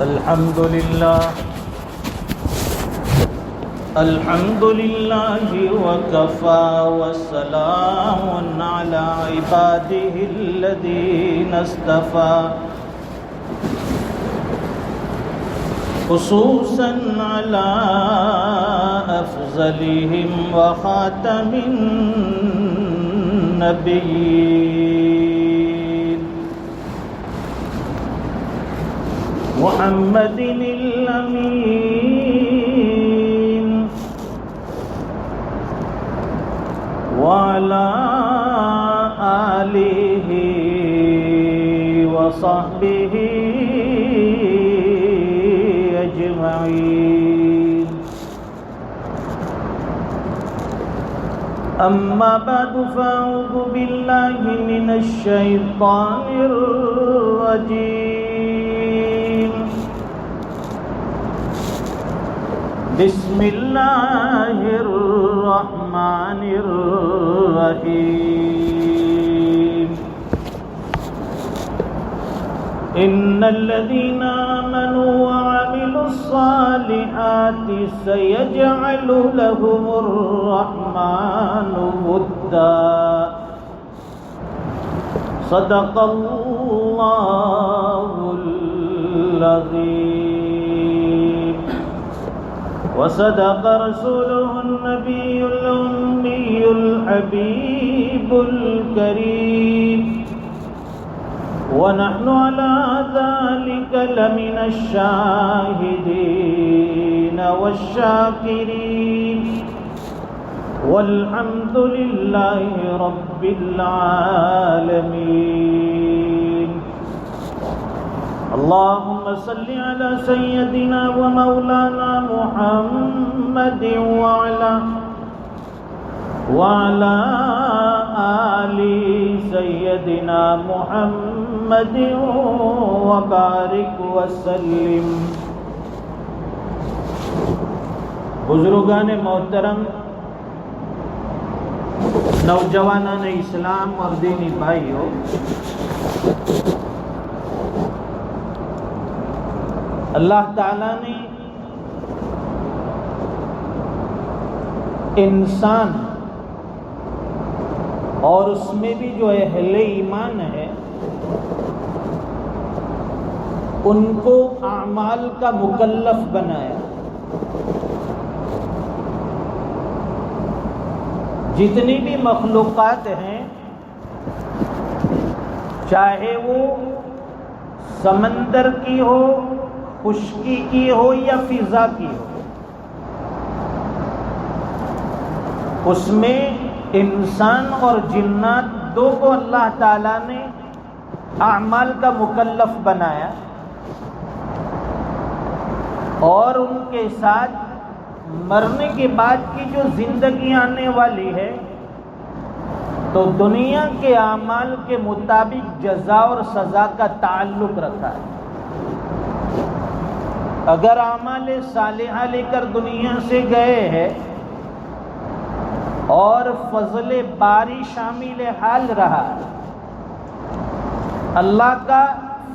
الحمد لله وكفى وسلام على عباده الذين اصطفى خصوصا على أفضلهم وخاتم النبيين محمد الأمين وعلى آله وصحبه أجمعين. أما بعد فأعوذ بالله من الشيطان الرجيم. بسم الله الرحمن الرحيم. إن الذين آمنوا وعملوا الصالحات سيجعل لهم الرحمن ودا. صدق الله العظيم وصدق رسوله النبي الأمي الحبيب الكريم ونحن على ذلك لمن الشاهدين والشاكرين والحمد لله رب العالمين. اللهم صل على سيدنا ومولانا محمد وعلى آل سيدنا محمد وبارك وسلم. بزرگان محترم، نوجوانان اسلام اور دینی بھائیوں، اللہ تعالیٰ نے انسان اور اس میں بھی جو اہل ایمان ہے ان کو اعمال کا مکلف بنایا. جتنی بھی مخلوقات ہیں، چاہے وہ سمندر کی ہو، خشکی کی ہو یا فضا کی ہو، اس میں انسان اور جنات دو کو اللہ تعالیٰ نے اعمال کا مکلف بنایا اور ان کے ساتھ مرنے کے بعد کی جو زندگی آنے والی ہے تو دنیا کے اعمال کے مطابق جزا اور سزا کا تعلق رکھا ہے. اگر اعمال صالحہ لے کر دنیا سے گئے ہیں اور فضل باری شامل حال رہا، اللہ کا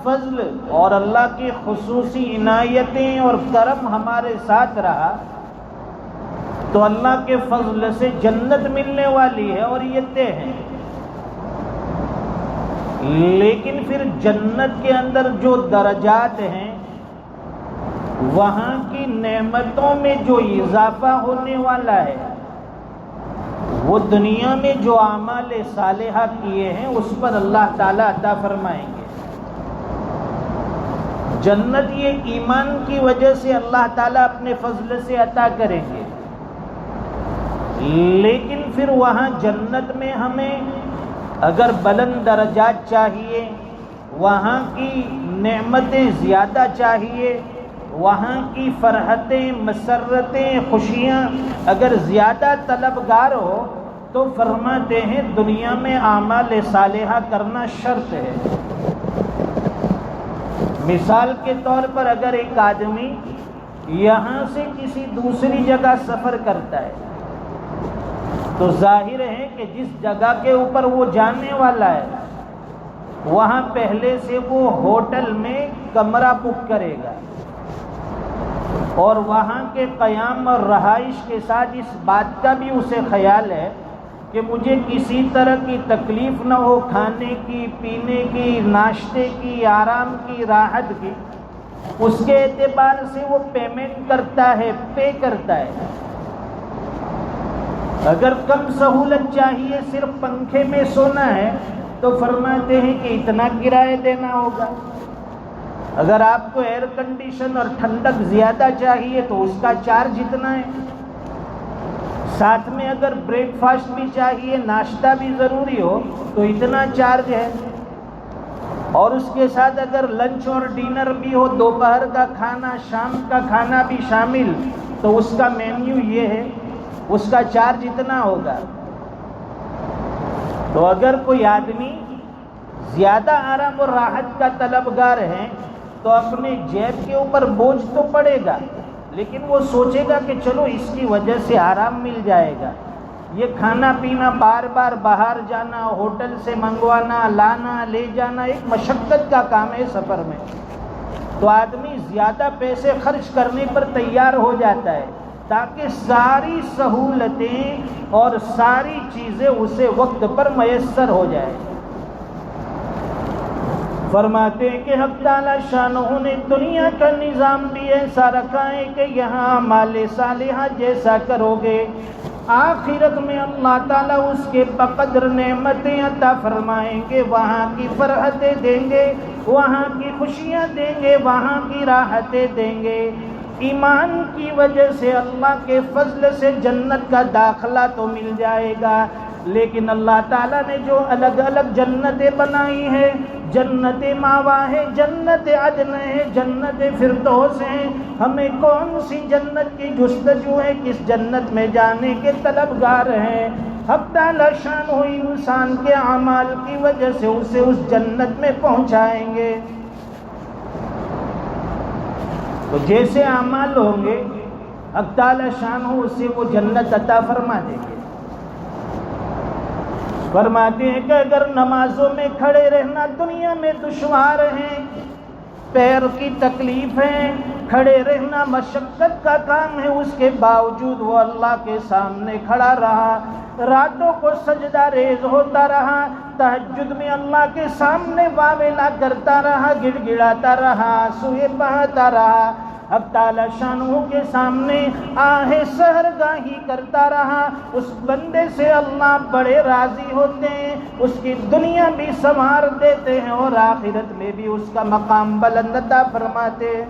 فضل اور اللہ کی خصوصی عنایتیں اور کرم ہمارے ساتھ رہا تو اللہ کے فضل سے جنت ملنے والی ہے اور یہ طے ہے. لیکن پھر جنت کے اندر جو درجات ہیں، وہاں کی نعمتوں میں جو اضافہ ہونے والا ہے وہ دنیا میں جو اعمال صالحہ کیے ہیں اس پر اللہ تعالیٰ عطا فرمائیں گے. جنت یہ ایمان کی وجہ سے اللہ تعالیٰ اپنے فضل سے عطا کریں گے، لیکن پھر وہاں جنت میں ہمیں اگر بلند درجات چاہیے، وہاں کی نعمتیں زیادہ چاہیے، وہاں کی فرحتیں، مسرتیں، خوشیاں اگر زیادہ طلبگار ہو تو فرماتے ہیں دنیا میں اعمال صالحہ کرنا شرط ہے. مثال کے طور پر اگر ایک آدمی یہاں سے کسی دوسری جگہ سفر کرتا ہے تو ظاہر ہے کہ جس جگہ کے اوپر وہ جانے والا ہے وہاں پہلے سے وہ ہوٹل میں کمرہ بک کرے گا. اور وہاں کے قیام اور رہائش کے ساتھ اس بات کا بھی اسے خیال ہے کہ مجھے کسی طرح کی تکلیف نہ ہو، کھانے کی، پینے کی، ناشتے کی، آرام کی، راحت کی، اس کے اعتبار سے وہ پیمنٹ کرتا ہے، پے کرتا ہے۔ اگر کم سہولت چاہیے، صرف پنکھے میں سونا ہے، تو فرماتے ہیں کہ اتنا کرایہ دینا ہوگا۔ اگر آپ کو ایئر کنڈیشن اور ٹھنڈک زیادہ چاہیے تو اس کا چارج اتنا ہے۔ ساتھ میں اگر بریک فاسٹ بھی چاہیے، ناشتہ بھی ضروری ہو تو اتنا چارج ہے، اور اس کے ساتھ اگر لنچ اور ڈنر بھی ہو، دوپہر کا کھانا، شام کا کھانا بھی شامل، تو اس کا مینیو یہ ہے، اس کا چارج اتنا ہوگا۔ تو اگر کوئی آدمی زیادہ آرام اور راحت کا طلبگار ہے تو اپنے جیب کے اوپر بوجھ تو پڑے گا، لیکن وہ سوچے گا کہ چلو اس کی وجہ سے آرام مل جائے گا۔ یہ کھانا پینا، بار بار باہر جانا، ہوٹل سے منگوانا، لانا، لے جانا، ایک مشقت کا کام ہے سفر میں، تو آدمی زیادہ پیسے خرچ کرنے پر تیار ہو جاتا ہے تاکہ ساری سہولتیں اور ساری چیزیں اسے وقت پر میسر ہو جائے۔ فرماتے ہیں کہ حق تعالی شانہ نے دنیا کا نظام بھی ایسا رکھا ہے کہ یہاں مال صالحہ جیسا کرو گے، آخرت میں اللہ تعالیٰ اس کے بقدر نعمتیں عطا فرمائیں گے، وہاں کی فرحتیں دیں گے، وہاں کی خوشیاں دیں گے، وہاں کی راحتیں دیں گے۔ ایمان کی وجہ سے اللہ کے فضل سے جنت کا داخلہ تو مل جائے گا، لیکن اللہ تعالیٰ نے جو الگ الگ جنتیں بنائی ہیں، جنت ماوا ہے، جنت عدن ہے، جنت فردوس ہے، ہمیں کون سی جنت کی جستجو ہے، کس جنت میں جانے کے طلبگار ہیں؟ حق تعالی شان ہو انسان کے اعمال کی وجہ سے اسے اس جنت میں پہنچائیں گے۔ تو جیسے اعمال ہوں گے حق تعالی شان ہو اسے وہ جنت عطا فرما دیں گے۔ فرماتے ہیں کہ اگر نمازوں میں کھڑے رہنا دنیا میں دشوار ہے، پیر کی تکلیف ہے، کھڑے رہنا مشقت کا کام ہے، اس کے باوجود وہ اللہ کے سامنے کھڑا رہا، راتوں کو سجدہ ریز ہوتا رہا، تہجد میں اللہ کے سامنے واویلا کرتا رہا، گڑ گڑاتا رہا، آنسوئے بہاتا رہا، حق تعالی شانہ کے سامنے آہ سحرگاہی کرتا رہا، اس بندے سے اللہ بڑے راضی ہوتے ہیں، اس کی دنیا بھی سنوار دیتے ہیں اور آخرت میں بھی اس کا مقام بلند عطا فرماتے ہیں۔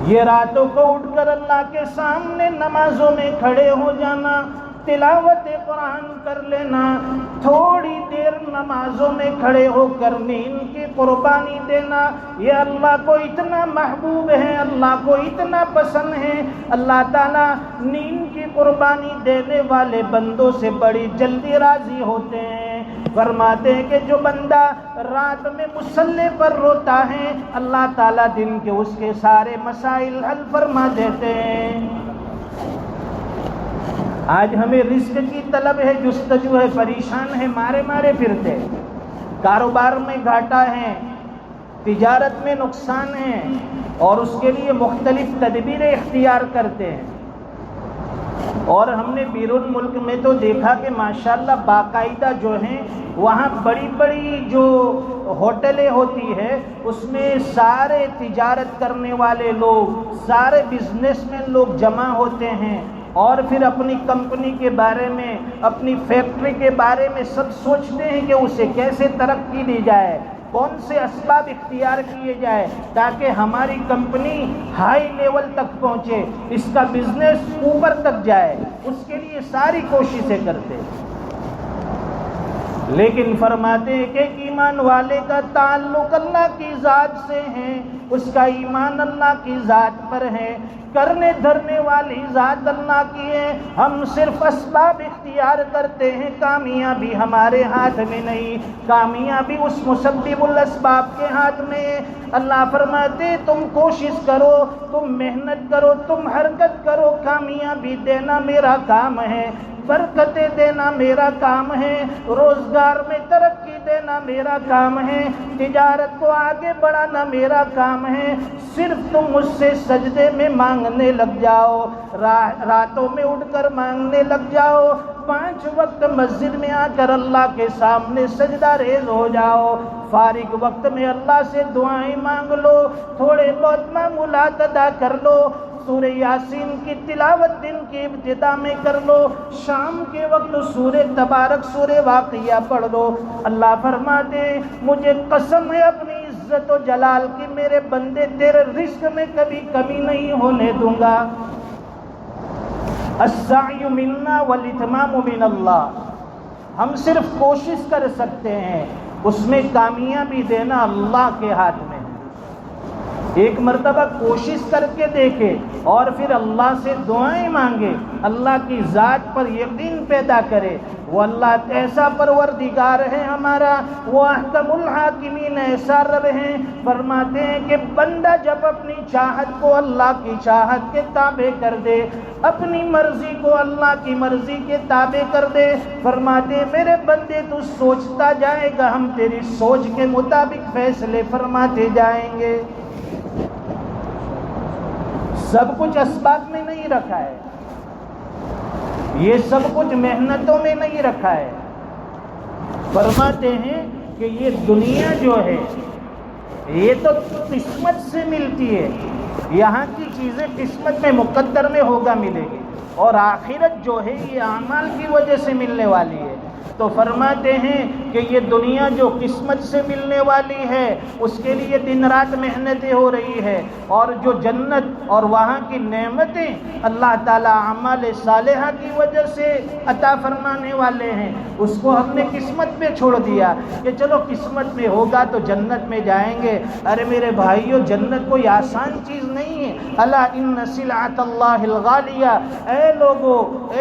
یہ راتوں کو اٹھ کر اللہ کے سامنے نمازوں میں کھڑے ہو جانا، تلاوت قرآن کر لینا، تھوڑی دیر نمازوں میں کھڑے ہو کر نیند کی قربانی دینا، یہ اللہ کو اتنا محبوب ہے، اللہ کو اتنا پسند ہے۔ اللہ تعالیٰ نیند کی قربانی دینے والے بندوں سے بڑی جلدی راضی ہوتے ہیں۔ فرماتے ہیں کہ جو بندہ رات میں مصلی پر روتا ہے، اللہ تعالیٰ دن کے اس کے سارے مسائل حل فرما دیتے ہیں۔ آج ہمیں رزق کی طلب ہے، جستجو ہے، پریشان ہے، مارے پھرتے، کاروبار میں گھاٹا ہے، تجارت میں نقصان ہے، اور اس کے لیے مختلف تدبیریں اختیار کرتے ہیں۔ اور ہم نے بیرون ملک میں تو دیکھا کہ ماشاءاللہ باقاعدہ جو ہیں وہاں بڑی بڑی جو ہوٹلیں ہوتی ہے اس میں سارے تجارت کرنے والے لوگ، سارے بزنس مین لوگ جمع ہوتے ہیں، اور پھر اپنی کمپنی کے بارے میں، اپنی فیکٹری کے بارے میں سب سوچتے ہیں کہ اسے کیسے ترقی دی جائے، کون سے اسباب اختیار کیے جائے تاکہ ہماری کمپنی ہائی لیول تک پہنچے، اس کا بزنس اوپر تک جائے، اس کے لیے ساری کوششیں کرتے ہیں۔ لیکن فرماتے ہیں کہ ایمان والے کا تعلق اللہ کی ذات سے ہے، اس کا ایمان اللہ کی ذات پر ہے، کرنے دھرنے والی ذات اللہ کی ہے، ہم صرف اسباب اختیار کرتے ہیں، کامیابی ہمارے ہاتھ میں نہیں، کامیابی اس مسبب الاسباب کے ہاتھ میں ہے۔ اللہ فرماتے تم کوشش کرو، تم محنت کرو، تم حرکت کرو، کامیابی دینا میرا کام ہے، برکتیں دینا میرا کام ہے، روزگار میں ترقی دینا میرا میرا کام ہے، تجارت کو آگے بڑھانا میرا کام ہے، صرف تم مجھ سے سجدے میں مانگنے لگ جاؤ، راتوں میں اٹھ کر مانگنے لگ جاؤ، 5 وقت مسجد میں آ کر اللہ کے سامنے سجدہ ریز ہو جاؤ، فارغ وقت میں اللہ سے دعائیں مانگ لو، تھوڑے بہت معمولات ادا کر لو، سورہ یاسین کی تلاوت دن کی ابتدا میں کر لو، شام کے وقت سورہ تبارک سورہ واقعہ پڑھ لو۔ اللہ فرماتے مجھے قسم ہے اپنی عزت و جلال کی، میرے بندے تیرے رزق میں کبھی کمی نہیں ہونے دوں گا۔ السعی منا والاتمام من اللہ، ہم صرف کوشش کر سکتے ہیں، اس میں کامیابی دینا اللہ کے ہاتھ میں ہے۔ ایک مرتبہ کوشش کر کے دیکھے اور پھر اللہ سے دعائیں مانگے، اللہ کی ذات پر یقین پیدا کرے، وہ اللہ ایسا پروردگار ہے ہمارا، وہ احکم الحاکمین ایسا رب ہیں، فرماتے ہیں کہ بندہ جب اپنی چاہت کو اللہ کی چاہت کے تابع کر دے، اپنی مرضی کو اللہ کی مرضی کے تابع کر دے، فرماتے ہیں میرے بندے تو سوچتا جائے گا، ہم تیری سوچ کے مطابق فیصلے فرماتے جائیں گے۔ سب کچھ اسباب میں نہیں رکھا ہے، یہ سب کچھ محنتوں میں نہیں رکھا ہے۔ فرماتے ہیں کہ یہ دنیا جو ہے یہ تو قسمت سے ملتی ہے، یہاں کی چیزیں قسمت میں مقدر میں ہوگا ملے گی، اور آخرت جو ہے یہ اعمال کی وجہ سے ملنے والی ہے۔ تو فرماتے ہیں کہ یہ دنیا جو قسمت سے ملنے والی ہے اس کے لیے دن رات محنتیں ہو رہی ہے، اور جو جنت اور وہاں کی نعمتیں اللہ تعالیٰ اعمال صالحہ کی وجہ سے عطا فرمانے والے ہیں، اس کو ہم نے قسمت پہ چھوڑ دیا کہ چلو قسمت میں ہوگا تو جنت میں جائیں گے۔ ارے میرے بھائیو، جنت کوئی آسان چیز نہیں ہے۔ الا ان سلعۃ اللہ الغالیہ، اے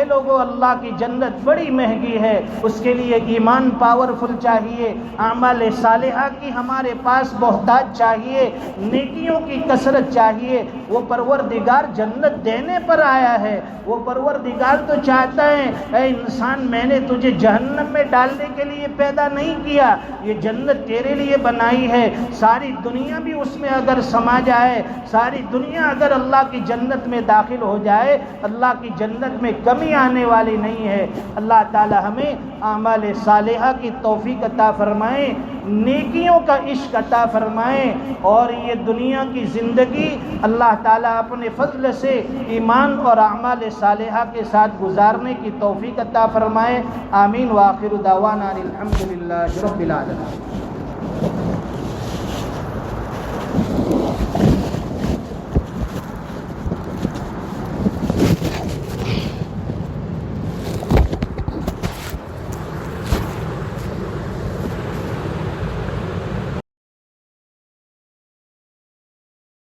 لوگو اللہ کی جنت بڑی مہنگی ہے، اس کے لیے ایمان پاورفل چاہیے، اعمال صالحہ کی ہمارے پاس بہتات چاہیے، نیکیوں کی کثرت چاہیے۔ وہ پروردگار جنت دینے پر آیا ہے، وہ پروردگار تو چاہتا ہے اے انسان میں نے تجھے جہنم میں ڈالنے کے لیے پیدا نہیں کیا، یہ جنت تیرے لیے بنائی ہے۔ ساری دنیا بھی اس میں اگر سما جائے، ساری دنیا اگر اللہ کی جنت میں داخل ہو جائے، اللہ کی جنت میں کمی آنے والی نہیں ہے۔ اللہ تعالی ہمیں اعمال صالحہ کی توفیق عطا فرمائیں، نیکیوں کا عشق عطا فرمائیں، اور یہ دنیا کی زندگی اللہ تعالیٰ اپنے فضل سے ایمان اور اعمال صالحہ کے ساتھ گزارنے کی توفیق عطا فرمائے۔ آمین۔ وآخر دعوانا الحمد للہ رب العالمین۔